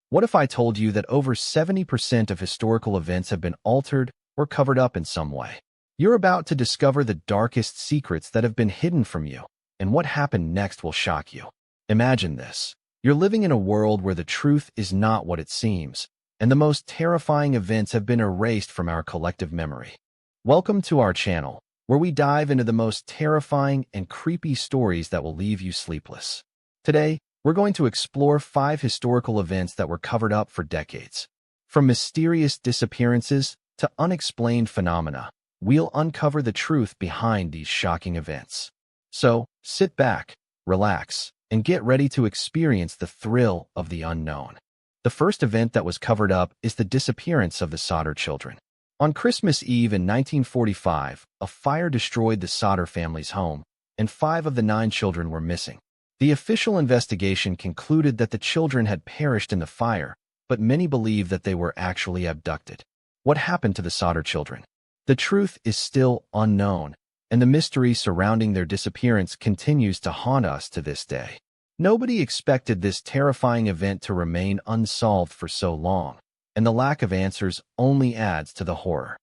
What if I told you that over 70% of historical events have been altered or covered up in some way? You're about to discover the darkest secrets that have been hidden from you, and what happened next will shock you. Imagine this. You're living in a world where the truth is not what it seems, and the most terrifying events have been erased from our collective memory. Welcome to our channel, where we dive into the most terrifying and creepy stories that will leave you sleepless. Today, we're going to explore 5 historical events that were covered up for decades. From mysterious disappearances to unexplained phenomena, we'll uncover the truth behind these shocking events. So, sit back, relax, and get ready to experience the thrill of the unknown. The first event that was covered up is the disappearance of the Sodder children. On Christmas Eve in 1945, a fire destroyed the Sodder family's home, and 5 of the 9 children were missing. The official investigation concluded that the children had perished in the fire, but many believe that they were actually abducted. What happened to the Sodder children? The truth is still unknown, and the mystery surrounding their disappearance continues to haunt us to this day. Nobody expected this terrifying event to remain unsolved for so long, and the lack of answers only adds to the horror.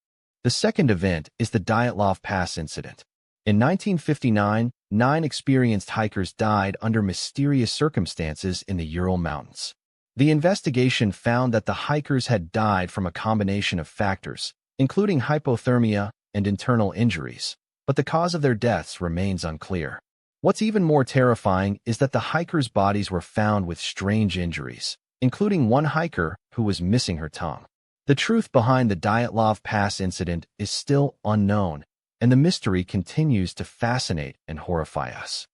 The second event is the Dyatlov Pass incident. In 1959, 9 experienced hikers died under mysterious circumstances in the Ural Mountains. The investigation found that the hikers had died from a combination of factors, including hypothermia and internal injuries, but the cause of their deaths remains unclear. What's even more terrifying is that the hikers' bodies were found with strange injuries, including one hiker who was missing her tongue. The truth behind the Dyatlov Pass incident is still unknown, and the mystery continues to fascinate and horrify us.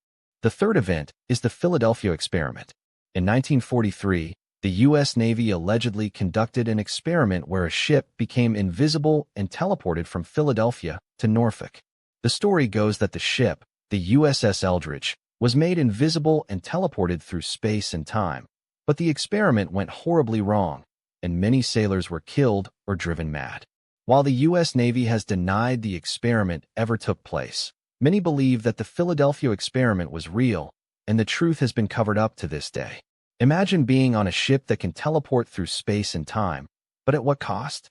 The third event is the Philadelphia experiment. In 1943, the U.S. Navy allegedly conducted an experiment where a ship became invisible and teleported from Philadelphia to Norfolk. The story goes that the ship, the USS Eldridge, was made invisible and teleported through space and time, but the experiment went horribly wrong, and many sailors were killed or driven mad. While the U.S. Navy has denied the experiment ever took place, many believe that the Philadelphia experiment was real, and the truth has been covered up to this day. Imagine being on a ship that can teleport through space and time, but at what cost?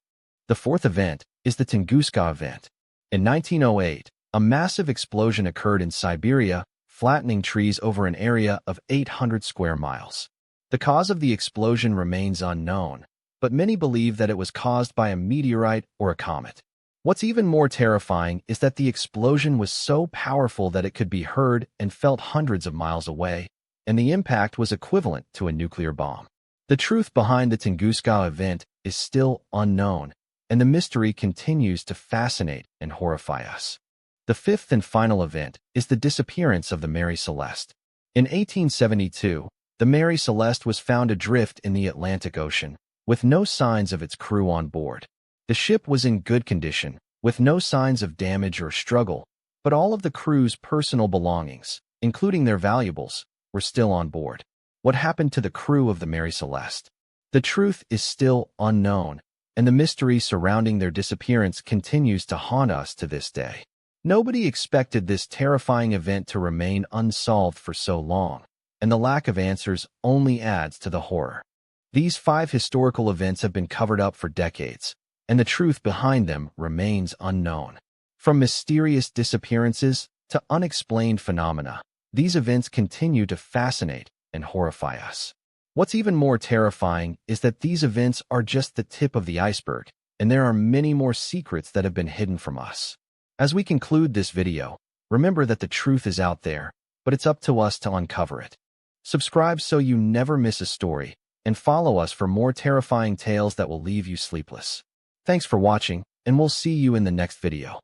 The fourth event is the Tunguska event. In 1908, a massive explosion occurred in Siberia, flattening trees over an area of 800 square miles. The cause of the explosion remains unknown, but many believe that it was caused by a meteorite or a comet. What's even more terrifying is that the explosion was so powerful that it could be heard and felt hundreds of miles away, and the impact was equivalent to a nuclear bomb. The truth behind the Tunguska event is still unknown, and the mystery continues to fascinate and horrify us. The fifth and final event is the disappearance of the Mary Celeste. In 1872, the Mary Celeste was found adrift in the Atlantic Ocean, with no signs of its crew on board. The ship was in good condition, with no signs of damage or struggle, but all of the crew's personal belongings, including their valuables, were still on board. What happened to the crew of the Mary Celeste? The truth is still unknown, and the mystery surrounding their disappearance continues to haunt us to this day. Nobody expected this terrifying event to remain unsolved for so long, and the lack of answers only adds to the horror. These 5 historical events have been covered up for decades, and the truth behind them remains unknown. From mysterious disappearances to unexplained phenomena, these events continue to fascinate and horrify us. What's even more terrifying is that these events are just the tip of the iceberg, and there are many more secrets that have been hidden from us. As we conclude this video, remember that the truth is out there, but it's up to us to uncover it. Subscribe so you never miss a story, and follow us for more terrifying tales that will leave you sleepless. Thanks for watching, and we'll see you in the next video.